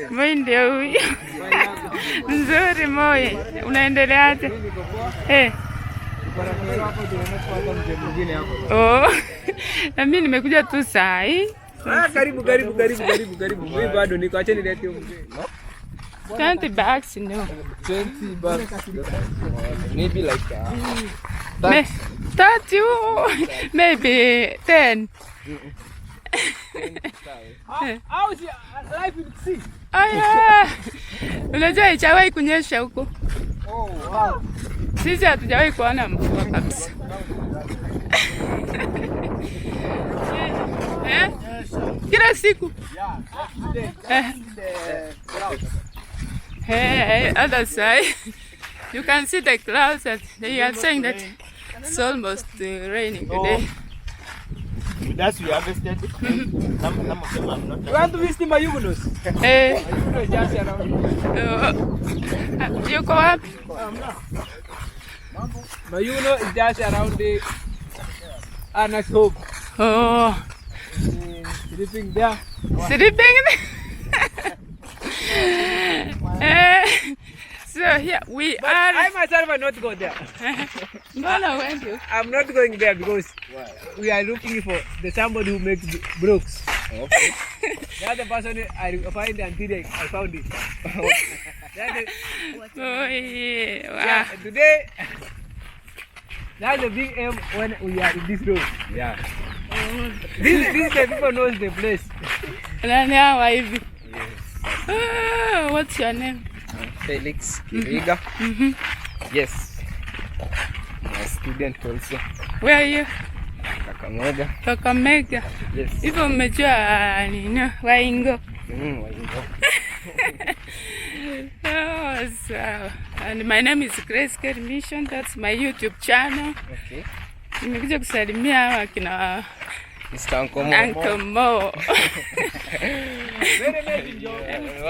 Moi ndio huyu. Nzuri Moi. Unaendeleaje? Oh. Na mimi nimekuja tu saa hii. Karibu. Mimi bado niko, acha nilete mzee. 20 bucks, no. 20 bucks. Maybe like 30, maybe 10. How's your life in the sea? Aya. Unajua ichawahi kunyesha huko? Oh, wow. Sisi hatujawahi kuona mvua kabisa. Kila siku. Hey, other side. You can see the clouds that they are saying that it's almost raining today. That's we harvested. Some of them I'm not. You want to visit my Yugunos? Yugunos just around. You go up? My Yuguno is just around the Anna's home. Oh. Sleeping there. Sleeping? So here we but are. I myself will not go there. No, when you? I'm not going there because we are looking for the somebody who makes brooks. Okay. That's the person I find until I found it. Oh yeah. Wow. Yeah, today that's the big aim when we are in this road. Yeah. This the people knows the place. Yes. Oh, what's your name? Felix Kiriga. Yes. My student also. Where are you? Kakamega. Kakamega. Yes. Hivyo mmejua nini? Waingo. Waingo. Oh, so, and my name is Grace Mission. That's my YouTube channel. Okay. Nimekuja kusalimia wakina Mr. Uncle Mo. Very nice enjoy.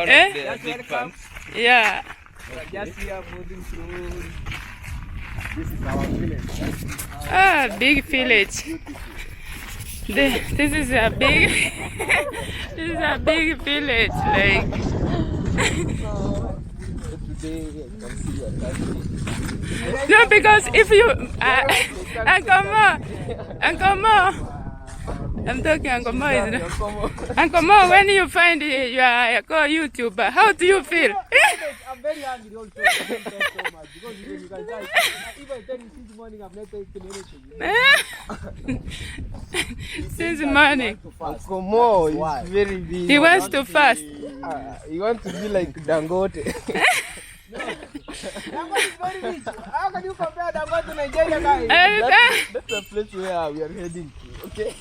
That's welcome. Yeah. Just here moving through. This is our village. Ah, big village. This is a big this is a big village, like. Today you can see your country. No, because if you Uncle Mo, I'm talking Uncle Mo, isn't it? Uncle Mo, when you find you are a YouTuber, how do you feel? I'm very angry also. Don't talk so much because you guys like, even I tell you since morning I've not taken anything. Since morning. Uncle Mo is very busy. He wants to fast. He wants to be like Dangote. No. Dangote is very rich. How can you compare Dangote to Nigeria guys? That's the place where we are heading to, okay?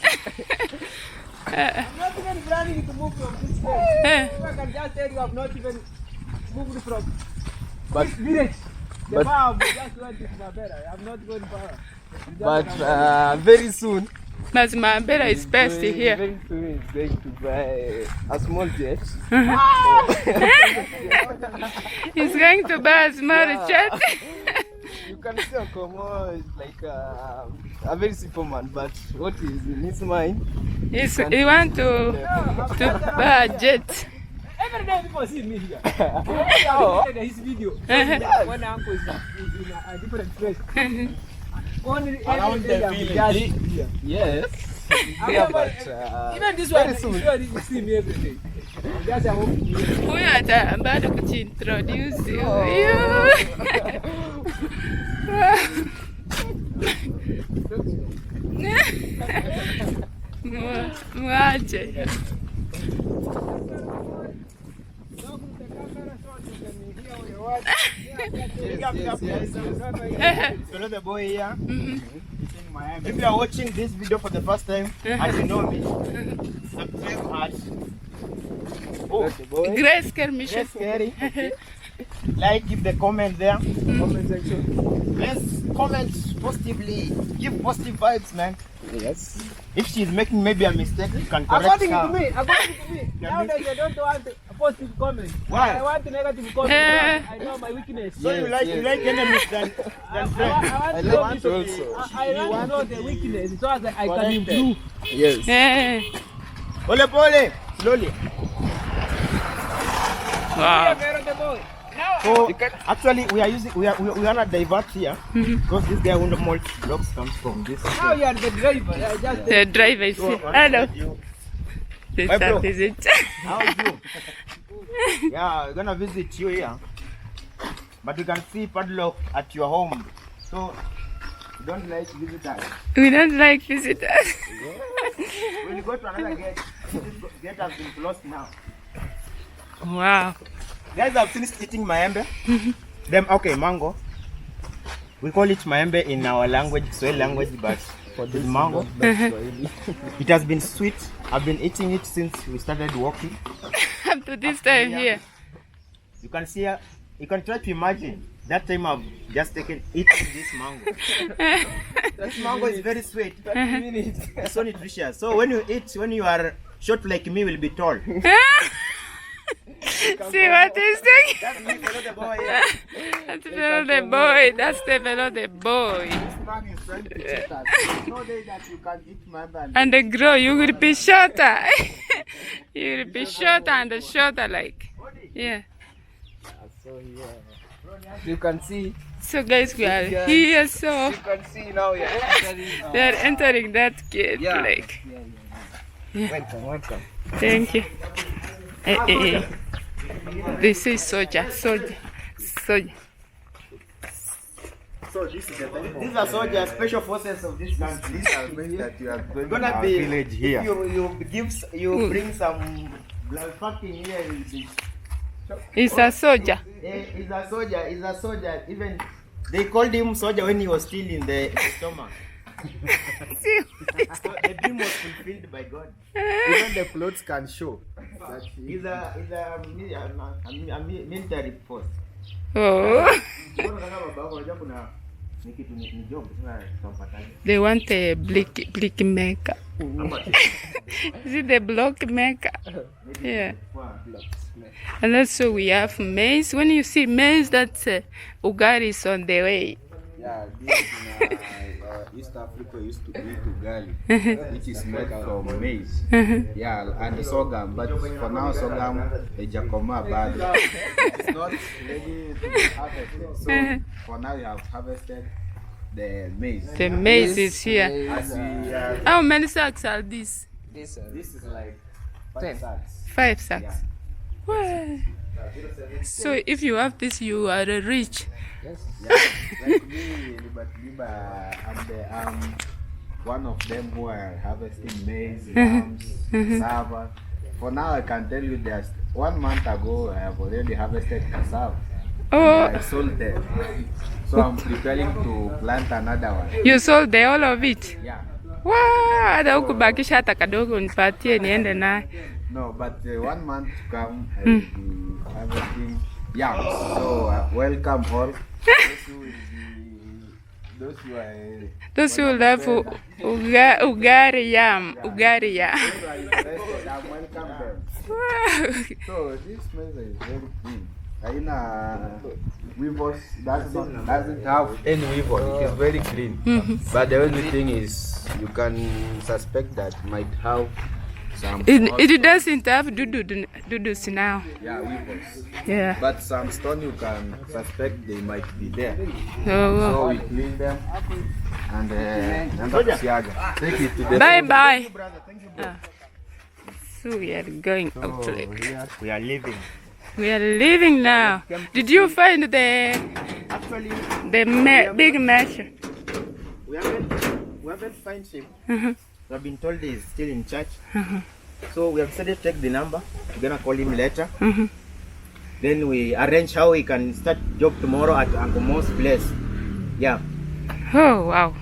I'm not even planning to move from this place. I can just tell you I'm not even moved from this village. The farm just went to Mabera. I'm not going far. But very soon. But Mabera is best here. Very soon he's going to buy a small jet. He's going to buy a small jet. You can see Uncle Mo is like a very simple man, but what is in his mind? He wants to buy a jet. Every day people see me here. His video. When uncle is in a different place. Only around the village. Yes. Yeah, but even this one, you see me every day. Just I hope you. Huyu hata bado kuintroduce you. Mwache. Follow the boy here. If you are watching this video for the first time and you know me, subscribe hard. Oh, Grace Mission. Like, give the comment there. Comment section. Let's comment positively. Give positive vibes, man. Yes. If she's making maybe a mistake, you can correct her. According to me, now that you don't want positive comments. Why? I want negative comments. I know my weakness. So you like enemies than friends. I want to know the weakness so that I can improve. Yes. Yeah. Pole, slowly. Wow. So actually we are gonna divert here because this guy won't molt blocks comes from this. Now you are the driver. Just The driver is here. Hello. This Hi, bro. visit. How's you? Yeah, we're gonna visit you here. But you can see padlock at your home. So you don't like visitors. We don't like visitors. When you go to another gate, this gate has been closed now. Wow. Guys, I've finished eating maembe. Okay, mango. We call it maembe in our language, Swahili language, but for this mango, it has been sweet. I've been eating it since we started walking. Up to this time here. You can see, you can try to imagine that time I've just eaten this mango. This mango is very sweet. It's so nutritious. So when you eat, when you are short like me, will be tall. See what he's doing? That's me, follow the boy. That's fellow the boy. That's the fellow the boy. This man is trying to cheat us. No day that you can eat maembe And the grow, you will be shorter. You will be shorter and shorter like. Yeah. you can see. So guys, we are here. So You can see now. they are entering that gate. Yeah. Like. Welcome. Thank you. This is soldier. So these are soldiers, special forces of this country. These are that you are going gonna to our be village here. You bring some blood fucking here. It's a soldier. He's a soldier. He's a soldier. Even they called him soldier when he was still in the stomach. So the dream was fulfilled by God. Even the clothes can show. That He's a military force. Oh. They want a blick maker. Is it the block maker? Yeah. And also we have maize. When you see maize, that's ugali is on the way. yeah, this in East Africa used to eat ugali, which is made from maize. Yeah, and sorghum. But for now, sorghum ejakoma bado. It's not ready to be harvested. So for now, you have harvested the maize. The maize is here. As we are, How many sacks are these? This this is like 10 sacks. 5 sacks. Wow. So if you have this, you are rich. Yes. Yeah, like me, but I'm one of them who are harvesting maize, yams, cassava. For now, I can tell you that 1 month ago, I have already harvested cassava. Oh, I sold them. So I'm preparing to plant another one. you sold the all of it? Yeah. Wow, hata ukubakisha hata kadogo nipatie niende naye. No, but 1 month to come, I will be harvesting yams. So welcome all. Those who love ugari yam. I'm welcome them. Wow. So this maize is very clean. Aina weevils doesn't have any weevil. It is very clean. But the only thing is you can suspect that might have some. It doesn't have dudus now. Yeah, weevils. Yeah. But some stone you can suspect they might be there. Oh, So we clean them and take it to the. bye bye. Thank you, brother. So we are going out. We are leaving. We are leaving now. Did you find the Actually, big mesh? we haven't found him. We have been told he's still in church. So we have decided to take the number. We're gonna call him later. Then we arrange how we can start job tomorrow at Uncle Mo's place. Yeah. Oh wow,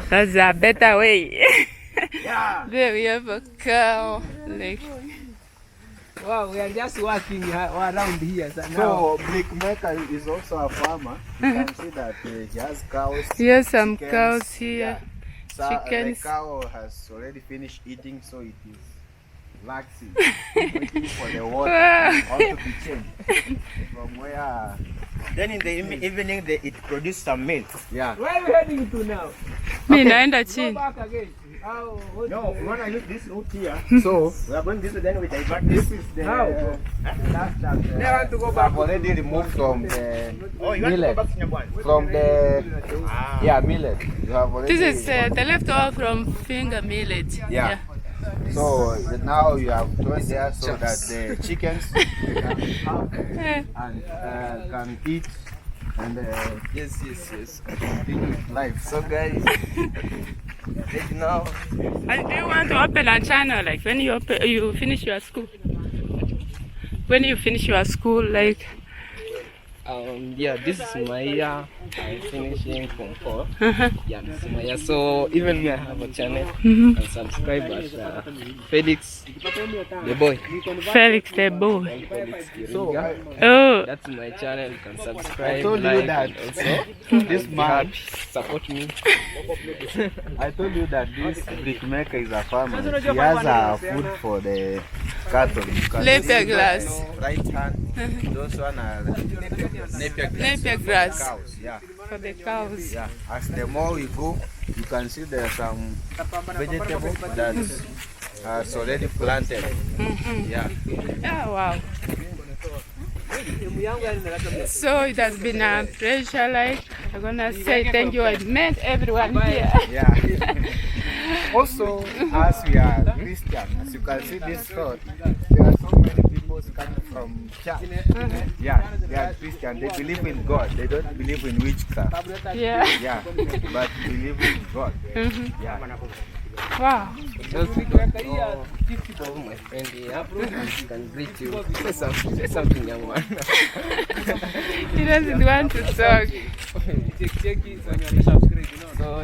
that's a better way. Yeah. There we have a cow. Like, Wow, we are just working around here. So now, So Brickmaker is also a farmer. You can see that he has cows. here's some chickens. cows here. So Chickens. the cow has already finished eating, so it is relaxing, waiting for the water also to change from where. Then in the evening, it produces some milk. Yeah. Where are we heading to now? Mi naenda Go chini. back again. Oh, what No, we want to use this route here. So We are going this way, then we divert this. this is the How? last that They want to go we back. have already removed from the Oh, you want to go millet. back to Nyabwan? From the Ah. millet. You have already. This is the leftover from finger millet. Yeah. So now you have thrown there so that the chickens can have Yeah. and can eat and yes, continue with life. So guys, right now And do you want to open a channel like when you finish your school? When you finish your school, like Yeah, this is my year. I'm finishing Form 4. uh-huh. Yeah, this is my year. So even me, I have a channel Mhm. and subscribe as Felix, the boy. Felix the boy. Felix so Kiringa. Oh, That's my channel. You can subscribe, I told you like, that and also this be man, happy, support me. I told you that this brickmaker is a farmer. He has a food for the cattle. You can Napier see grass. the right hand. Those one are napier grass. Napier grass Cows. Yeah. for the cows. Yeah, as the more we go, you can see there are some vegetable that's already planted. Yeah. Oh, wow. So it has been a pleasure. Like I'm gonna say thank you. I met everyone here. Yeah. Also, as we are Christian, as you can see this road, there are so many people coming from church. Yeah, they are Christian. They believe in God. They don't believe in witchcraft. Yeah. Yeah, but believe in God. Mhm. Yeah. Wow. Just because my friend here can greet you. Say something, young man. He doesn't want to talk. So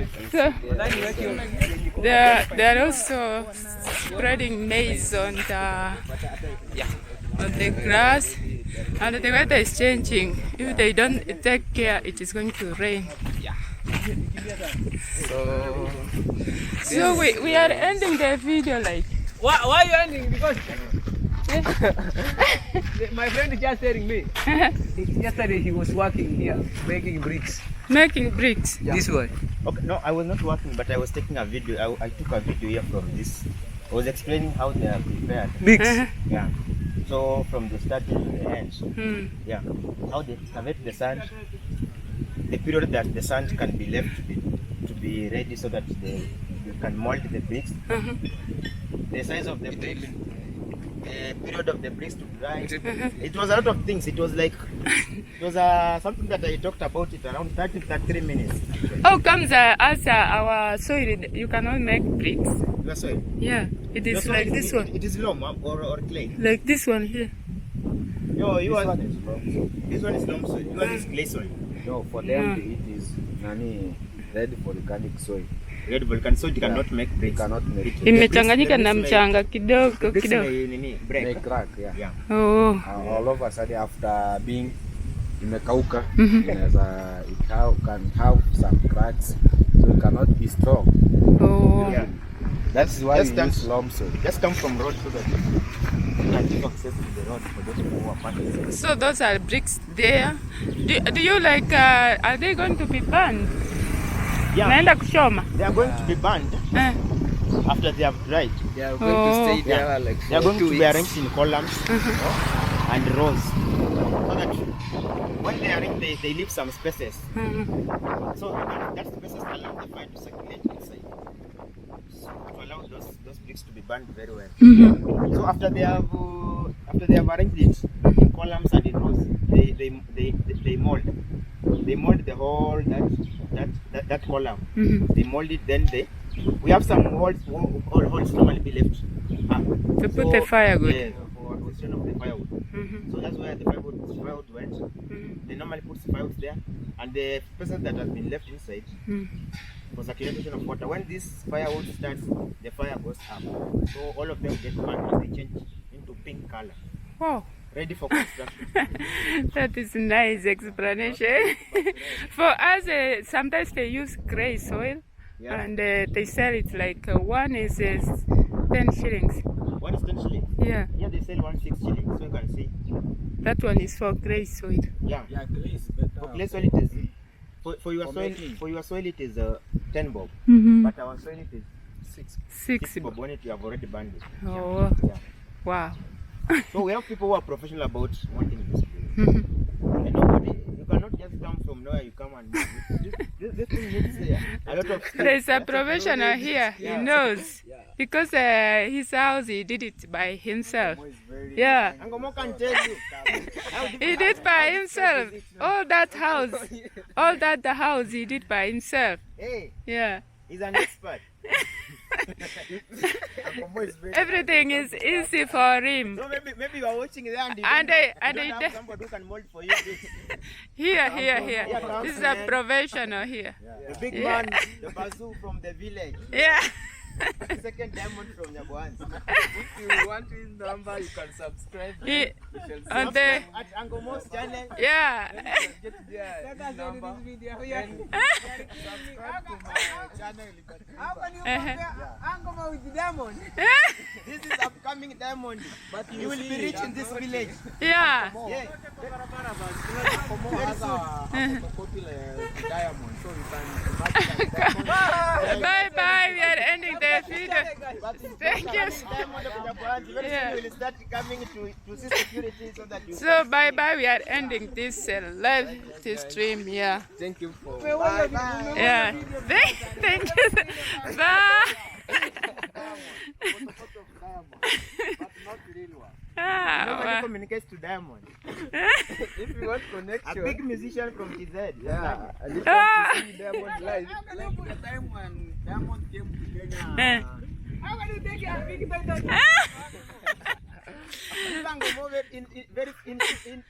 they're also spreading maize on the grass, and the weather is changing. If they don't take care, it is going to rain. So we are ending the video like. Why are you ending? Because my friend is just telling me. Yesterday he was working here, making bricks. Making bricks. This way. Okay, no, I was not working, but I was taking a video. I took a video here from this. I was explaining how they are prepared. Bricks. Yeah. So from the start to the end. Hmm. Yeah. How they excavate the sand. The period that the sand can be left to be ready so that they can mold the bricks. The size of the brick. The period of the bricks to dry. It was a lot of things. It was like something that I talked about it around 33 minutes. How comes as our soil you cannot make bricks? Your soil. Yeah, it is like this one. It is loam or clay. Like this one here. No, This one is wrong. this one is loam soil. Yours is clay soil. No, for them it is ready for organic soil. Red volcano, so you cannot make They bricks. cannot make it. Imechanganyika na mchanga kidogo Bricks kidogo. may break. Make crack, yeah. Yeah. Oh. All of a sudden after being imekauka, it can have some cracks, so it cannot be strong. Oh. Yeah. That's why Just we come- use loam soil. Just come from road so that you can give access to the road for those who are passing. So those are bricks there. Do you like? Are they going to be burned? Yeah. Naenda kuchoma. They are going to be burned Eh. after they have dried. They are going to stay there Yeah. like They are for going 2 to be weeks. arranged in columns and rows. So that when they are in, they leave some spaces. So that spaces allow the fire to circulate inside. So to allow those bricks to be burned very well. So after they have arranged it in columns and in rows, they mold. They mold the whole that column. They mold it. Then we have some holes normally be left To put the firewood. Yeah, for position of the firewood. So that's where the firewood went. They normally put the firewood there, and the spaces that has been left inside for circulation of water. When this firewood starts, the fire goes up. So all of them get burned and they change into pink color, Wow. ready for construction. That is nice explanation. For us, sometimes they use grey soil, Yeah. and they sell it like one is 10 shillings. One is 10 shillings. Yeah. Here they sell 1 6 shillings, so you can see. That one is for grey soil. Yeah. Yeah, clay is better. For clay soil it is for your For soil making. for your soil it is 10 bob. But our soil it is 6 6 bob when you have already burned it. Oh, Yeah. wow. So we have people who are professional about wanting this place. And nobody, you cannot just come from nowhere, you come and this thing needs a lot of skill. There's a professional here. He knows. Because his house, he did it by himself. Yeah. Angomo can tell you. He did by himself. All that house he did by himself. Hey, Yeah. he's an expert. Everything is easy for him. So maybe you are watching there and you And don't I have somebody who can mold for you. here. This is a professional here. The big man, the bazoo from the village. Yeah. The second diamond from Nyabuanzi. If you want his number, you can subscribe. He, You shall see on the At Angomo's channel. yeah. get there his number. video. Then subscribe to my channel. How can you Uh-huh. compare Angoma with Diamond? This is upcoming diamond. But you will be rich in this village. Yeah. Yeah. Komo has a popular diamond, so you can imagine diamond. Bye bye. We are ending the video. But in Thank you. diamond of Nyabuanzi, very Yeah. soon you will start coming to see security so that you So bye bye. We are ending this live stream. Yeah. Thank you for. Yeah. Thank you. Bye. Ah, Nobody wow. communicates to diamond. If you want A connection, big musician from TZ. yeah, and if you Ah. want to see Diamond live, like the time when Diamond came to Kenya. Eh. How can you take your big title?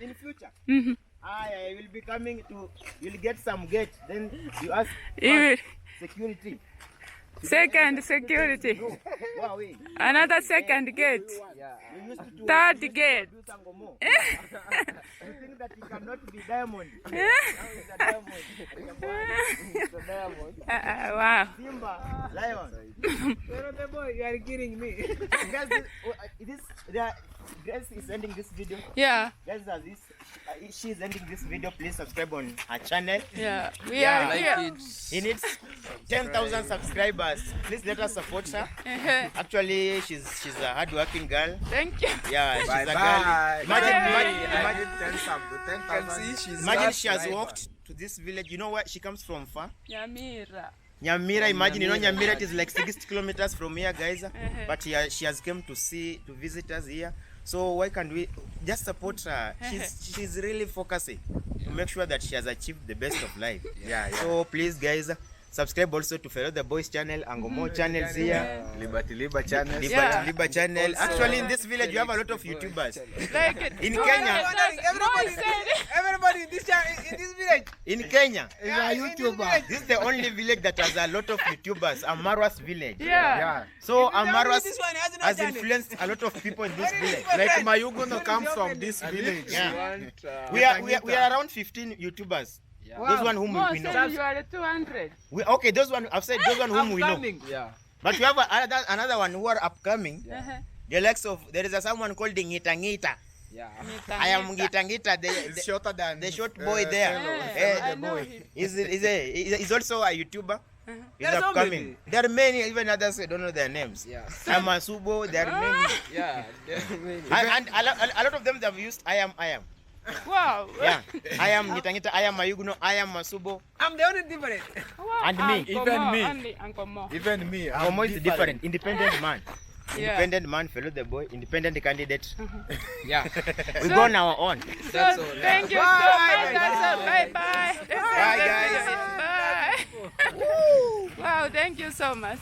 In future. Mhm. I will be coming to. You'll get some gate. Then you ask You- security. Second security. Wow, wait. Another second gate. You used to do Third gate. do Sangomo. You think that you cannot be diamond. Now it's a diamond. It's a diamond. Wow. Simba, lion. The boy, you are kidding me. Guys, Grace is ending this video. Yeah. Guys, she is ending this video. Please subscribe on her channel. Yeah. We are here. He needs 10,000 subscribers. Please let us support her. Actually, she's a hardworking girl. Thank you. Yeah, she's a Bye. girl. Imagine 10 sub to 10,000. Imagine she has walked to this village. You know where she comes from? Far. Nyamira. Nyamira. Imagine, you know, Nyamira is like 60 kilometers from here, guys. But she has come to visit us here. So why can't we just support her? She's really focusing to make sure that she has achieved the best of life. Yeah. So please, guys, subscribe also to Follow the Boys channel, Angomo channels here, Liberty channel. Yeah. Liba channel. Actually, in this village, you have a lot of YouTubers. Like In Kenya, Everybody in this village. in Kenya, Is a YouTuber. this is the only village that has a lot of YouTubers. Iammarwa's village. Yeah. So Iammarwa This one has no has channel. influenced a lot of people in this village. Like Mayugono comes from this village. Yeah. We are around 15 YouTubers. Those one whom More we know. say you are 200. Okay, those one I've said those one whom we know. Yeah. But we have another one who are upcoming. Uh-huh. The likes of there is someone called the Ngita Ngita. Yeah. I am Ngita Ngita, It's shorter than the short boy there. Yeah, I know him. He's also a YouTuber. He's There's so upcoming. There are many, even others I don't know their names. Yeah. I'm a Subo. There are many, Yeah. and a lot of them they have used I am. Wow. Yeah, I am Ngita Ngita. I am Mayuguno. I am Masubo. I'm the only different. Wow. And me. Uncle Even Mo, me. Only Uncle Mo. Even me. Momo is different. Independent man. Yeah. Independent man, Follow the Boy. Independent candidate. Yeah. We go on our own. That's So, all. thank you so much. That's all. Bye bye. Bye, guys. Bye. Wow, thank you so much.